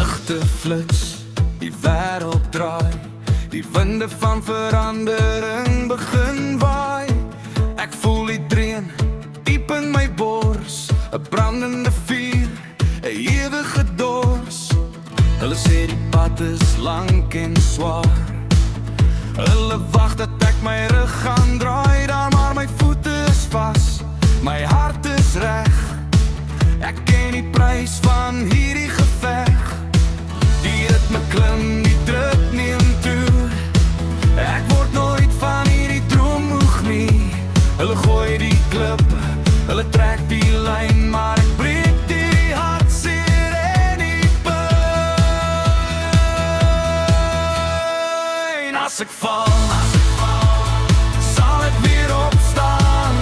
Ligte flits, die wêreld draai, die winde van verandering begin waai. Ek voel die dreun diep in my bors, 'n brandende vuur, 'n ewige dors. Hulle sê die pad is lank en swaar, hulle wag dat ek my rug gaan draai, daar maar my voete is vas, my hart is reg. Ek ken die prys van hierdie geveg, die ritme klim, die druk neem toe. Ek word nooit van hierdie droom moeg nie. Hulle gooi die klip, hulle trek die lyn, maar ek breek die hartseer en die pyn. As ek val, sal ek weer opstaan.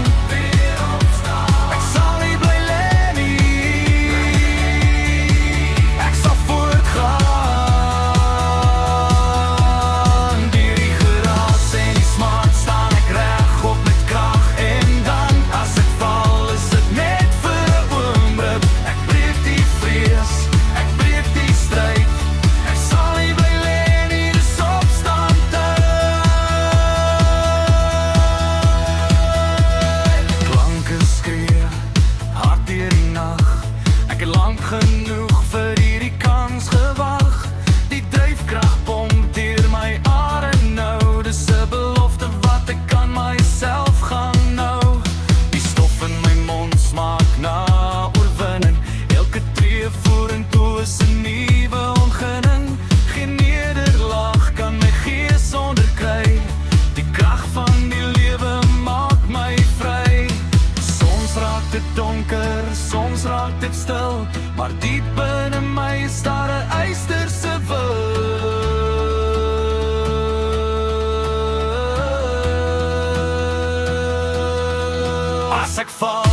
Ek sal nie bly lê nie, ek sal voortgaan. Deur die geraas en die smart staan ek reg op met krag. En dan as ek val, is dit net vir 'n oomblik. Ek breek die vrees, ek breek die stryd. Ek sal nie bly lê nie, dis opstaan tyd. Klanke skree, hard deur die nag. Ek het lank genoeg vir hierdie kans gewag. Die dryfkrag pomp deur my are nou. Dis 'n belofte wat ek aan myself gaan nou. Die stof in my mond smaak na oorwinning. Elke tree vorentoe is 'n nuwe ontginning. Geen nederlaag kan my gees onderkry. Die krag van die lewe maak my vry. Soms raak dit donker, soms raak dit stil, maar diep binne my is daar 'n ysterse wil. As ek val,